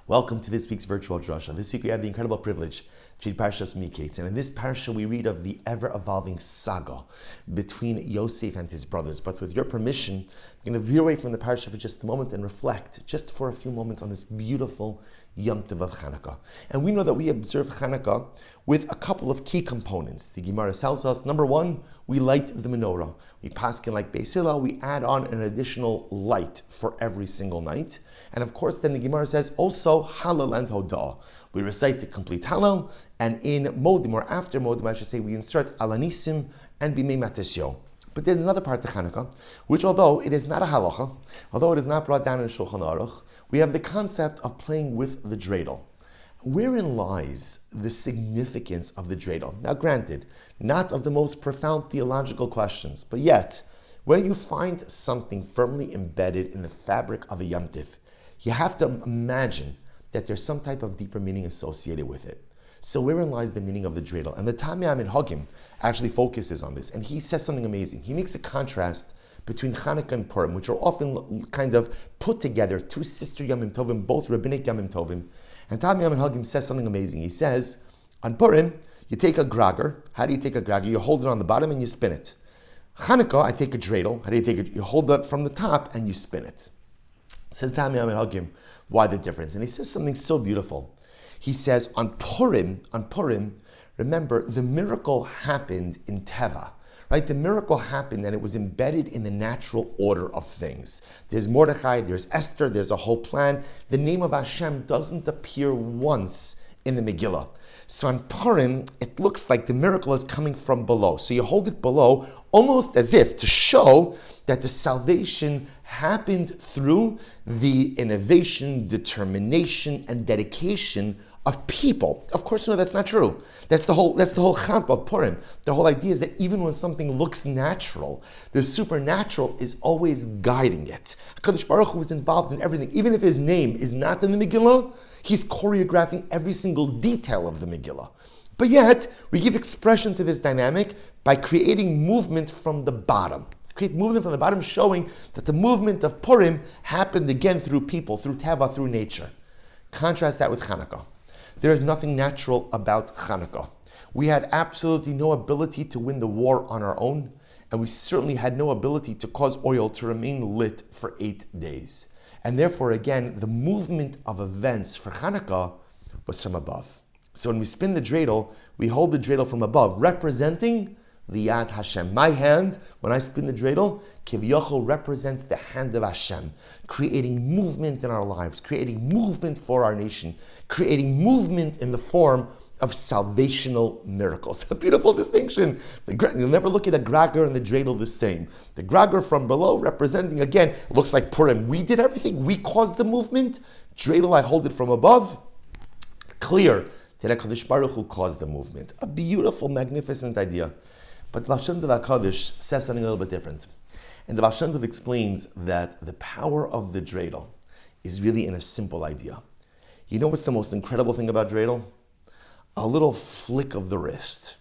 Welcome to this week's virtual Drasha. This week we have the incredible privilege to read Parshas Mikeytz. And in this parsha we read of the ever-evolving saga between Yosef and his brothers. But with your permission, I'm going to veer away from the parsha for just a moment and reflect just for a few moments on this beautiful Yom Tov of Hanukkah. And we know that we observe Hanukkah with a couple of key components. The Gemara tells us, number one, we light the menorah. We paskin like Beis Hillel, we add on an additional light for every single night. And of course, then the Gemara says also Halal and Hodah. We recite the complete Halal, and in Modim, or after Modim, I should say, we insert Alanisim and Bimei Matisyo. But there's another part to Hanukkah, which although it is not a halacha, although it is not brought down in Shulchan Aruch, we have the concept of playing with the Dreidel. Wherein lies the significance of the Dreidel? Now granted, not of the most profound theological questions, but yet, when you find something firmly embedded in the fabric of a Yom Tiv, you have to imagine that there's some type of deeper meaning associated with it. So wherein purim lies the meaning of the Dreidel? And the Purim and Hanukkah actually focuses on this, and he says something amazing. He makes a contrast between Hanukkah and Purim, which are often kind of put together, two sister Yomim Tovim, both rabbinic Yomim Tovim. And Purim and Hanukkah says something amazing. He says, on Purim, you take a grager. How do you take a grager? You hold it on the bottom and you spin it. Hanukkah, I take a Dreidel. How do you take it? You hold it from the top and you spin it. Says Purim and Hanukkah, why the difference? And he says something so beautiful. He says, on Purim, remember, the miracle happened in Teva. Right? The miracle happened and it was embedded in the natural order of things. There's Mordechai, there's Esther, there's a whole plan. The name of Hashem doesn't appear once in the Megillah. So on Purim, it looks like the miracle is coming from below. So you hold it below, almost as if to show that the salvation happened through the innovation, determination, and dedication of people. Of course, no, that's not true. That's the whole champ of Purim. The whole idea is that even when something looks natural, the supernatural is always guiding it. HaKadosh Baruch Hu was involved in everything. Even if his name is not in the Megillah, he's choreographing every single detail of the Megillah. But yet, we give expression to this dynamic by creating movement from the bottom. Create movement from the bottom, showing that the movement of Purim happened again through people, through Teva, through nature. Contrast that with Hanukkah. There is nothing natural about Hanukkah. We had absolutely no ability to win the war on our own, and we certainly had no ability to cause oil to remain lit for 8 days. And therefore, again, the movement of events for Hanukkah was from above. So when we spin the dreidel, we hold the dreidel from above, representing the Yad Hashem. My hand, when I spin the dreidel, Kivyochel represents the hand of Hashem, creating movement in our lives, creating movement for our nation, creating movement in the form of salvational miracles. A beautiful distinction. You'll never look at a grager and the dreidel the same. The grager from below representing, again, it looks like Purim. We did everything. We caused the movement. Dreidel, I hold it from above. Clear that HaKadosh Baruch Hu caused the movement. A beautiful, magnificent idea. But the Baal Shem Tov HaKadosh says something a little bit different. And the Baal Shem Tov explains that the power of the dreidel is really in a simple idea. You know what's the most incredible thing about dreidel? A little flick of the wrist.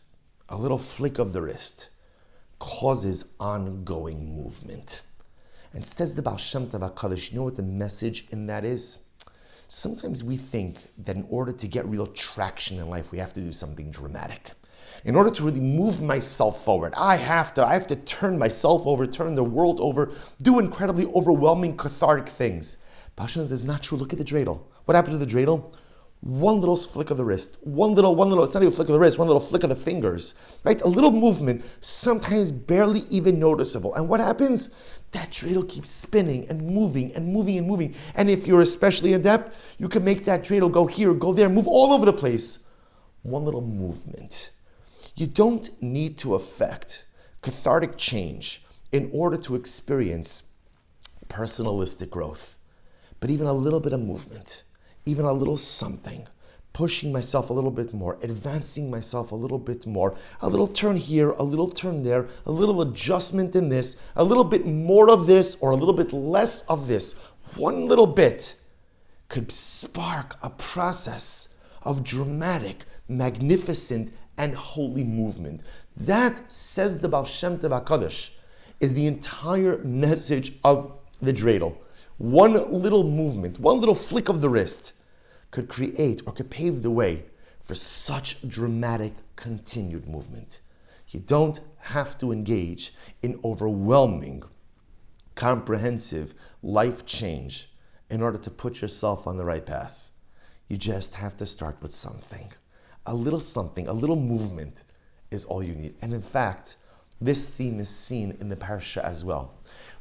A little flick of the wrist causes ongoing movement. And says the Baal Shem Tov HaKadosh, you know what the message in that is? Sometimes we think that in order to get real traction in life, we have to do something dramatic. In order to really move myself forward, I have to turn myself over, turn the world over, do incredibly overwhelming, cathartic things. Baal Shem says, not true. Look at the dreidel. What happens to the dreidel? One little flick of the wrist, one little, it's not even a flick of the wrist, one little flick of the fingers, right? A little movement, sometimes barely even noticeable. And what happens? That dreidel keeps spinning and moving and moving and moving. And if you're especially adept, you can make that dreidel go here, go there, move all over the place. One little movement. You don't need to affect cathartic change in order to experience personalistic growth. But even a little bit of movement, even a little something, pushing myself a little bit more, advancing myself a little bit more, a little turn here, a little turn there, a little adjustment in this, a little bit more of this or a little bit less of this, one little bit could spark a process of dramatic, magnificent, and holy movement. That, says the Baal Shem Tov HaKadosh, is the entire message of the dreidel. One little movement, one little flick of the wrist could create or could pave the way for such dramatic continued movement. You don't have to engage in overwhelming, comprehensive life change in order to put yourself on the right path. You just have to start with something. A little something, a little movement is all you need. And in fact, this theme is seen in the parsha as well.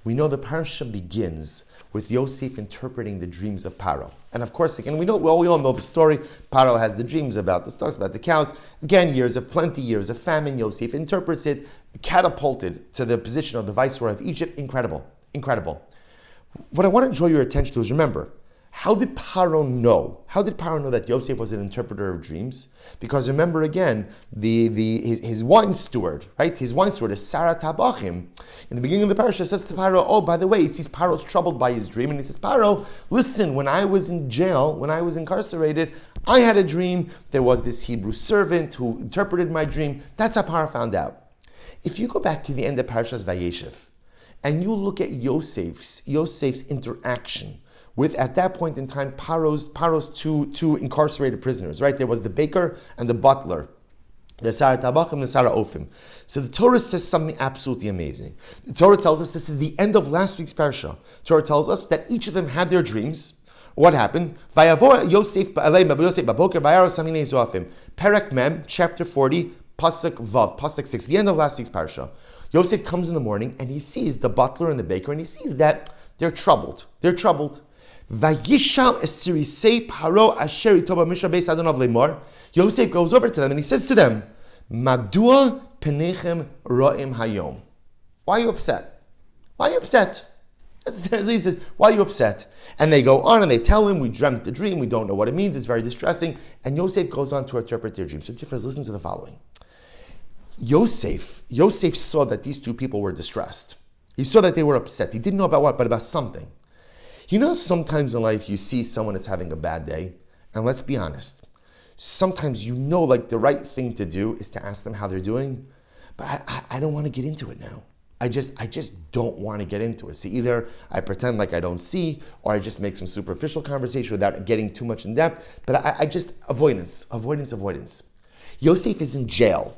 We know the parsha begins with Yosef interpreting the dreams of Paro. And of course, again, we all know the story. Paro has the dreams about the stocks, about the cows. Again, years of famine. Yosef interprets it, catapulted to the position of the viceroy of Egypt. Incredible, incredible. What I want to draw your attention to is, remember, how did Paro know? How did Paro know that Yosef was an interpreter of dreams? Because remember again, his wine steward, right? His wine steward is Sarah Tabachim. In the beginning of the parasha, says to Paro, oh, by the way, he sees Paro's troubled by his dream, and he says, Paro, listen, when I was in jail, when I was incarcerated, I had a dream. There was this Hebrew servant who interpreted my dream. That's how Paro found out. If you go back to the end of Parashas Vayeshev, and you look at Yosef's interaction with, at that point in time, Paro's two incarcerated prisoners, right? There was the baker and the butler, the Sarah Tabachim and the Sarah Ophim. So the Torah says something absolutely amazing. The Torah tells us, this is the end of last week's parasha. The Torah tells us that each of them had their dreams. What happened? Vayavor Yosef ba'boker vayaro saminei zoafim. Perek Mem, chapter 40, Pasuk Vav, Pasuk 6, the end of last week's parasha. Yosef comes in the morning and he sees the butler and the baker, and he sees that they're troubled. They're troubled. Vayishal esirisei paro asher itoba mishra beis Adonai lemor. Yosef goes over to them and he says to them, Madua penechem ro'im hayom. Why are you upset? Why are you upset? He said, why are you upset? And they go on and they tell him, we dreamt the dream, we don't know what it means, it's very distressing. And Yosef goes on to interpret their dream. So dear friends, listen to the following. Yosef saw that these two people were distressed. He saw that they were upset. He didn't know about what, but about something. You know, sometimes in life you see someone is having a bad day, and let's be honest, sometimes you know like the right thing to do is to ask them how they're doing, but I don't want to get into it now. I just don't want to get into it. So either I pretend like I don't see, or I just make some superficial conversation without getting too much in depth, but I just, avoidance. Yosef is in jail.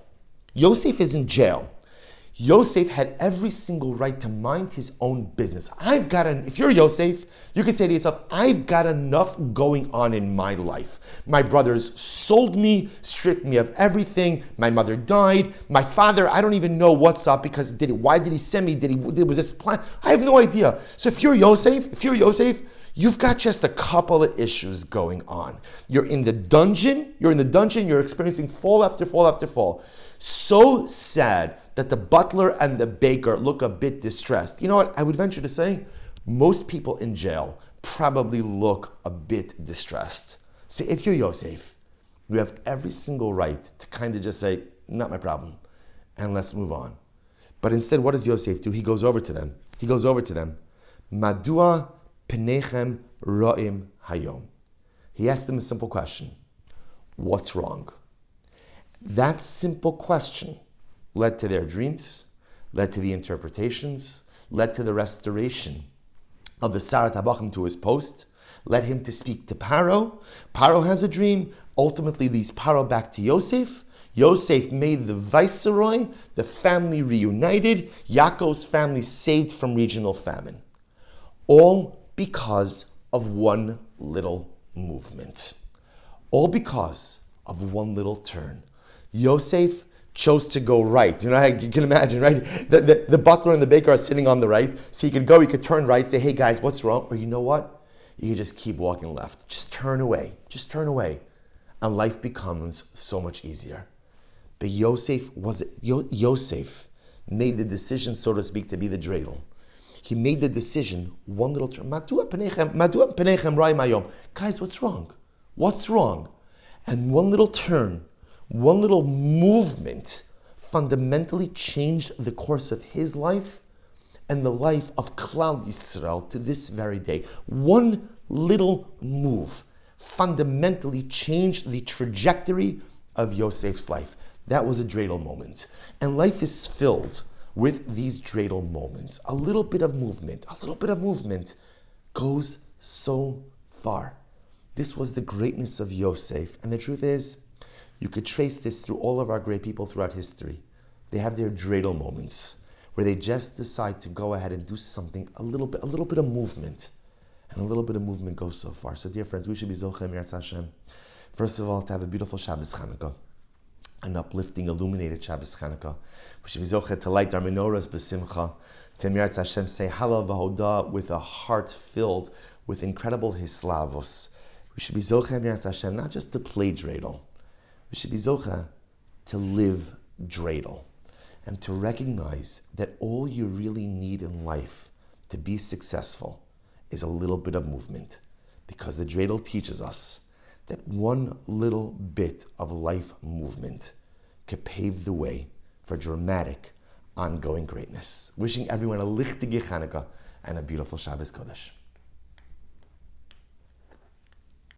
Yosef had every single right to mind his own business. If you're Yosef, you can say to yourself, I've got enough going on in my life. My brothers sold me, stripped me of everything. My mother died. My father, I don't even know what's up because why did he send me? Was this plan? I have no idea. So if you're Yosef, you've got just a couple of issues going on. You're in the dungeon, you're experiencing fall after fall after fall. So sad that the butler and the baker look a bit distressed. You know what? I would venture to say most people in jail probably look a bit distressed. So if you're Yosef, you have every single right to kind of just say, not my problem, and let's move on. But instead, what does Yosef do? He goes over to them. Madua penechem ro'im hayom. He asked them a simple question. What's wrong? That simple question led to their dreams, led to the interpretations, led to the restoration of the Sarah Tabachim to his post, led him to speak to Paro. Paro has a dream, ultimately leads Paro back to Yosef. Yosef made the viceroy, the family reunited, Yaakov's family saved from regional famine. All because of one little movement. All because of one little turn. Yosef chose to go right. You know, you can imagine, right? The butler and the baker are sitting on the right, so he could turn right, say, hey guys, what's wrong? Or you know what? You could just keep walking left. Just turn away. And life becomes so much easier. But Yosef made the decision, so to speak, to be the Dreidel. He made the decision, one little turn. Guys, what's wrong? What's wrong? And one little turn, one little movement fundamentally changed the course of his life and the life of Klal Yisrael to this very day. One little move fundamentally changed the trajectory of Yosef's life. That was a dreidel moment. And life is filled with these dreidel moments. A little bit of movement goes so far. This was the greatness of Yosef. And the truth is, you could trace this through all of our great people throughout history. They have their dreidel moments where they just decide to go ahead and do something, a little bit of movement. And a little bit of movement goes so far. So dear friends, we should be Zocheh Miras Hashem. First of all, to have a beautiful Shabbos Hanukkah, an uplifting, illuminated Shabbos Hanukkah. We should be Zocheh to light our menorahs b'simcha, to Miras Hashem say Halav v'hodah with a heart filled with incredible hislavos. We should be Zocheh Miras Hashem not just to play dreidel. We should be Zocheh to live dreidel and to recognize that all you really need in life to be successful is a little bit of movement, because the dreidel teaches us that one little bit of life movement could pave the way for dramatic, ongoing greatness. Wishing everyone a lichtige Chanukah and a beautiful Shabbos Kodesh.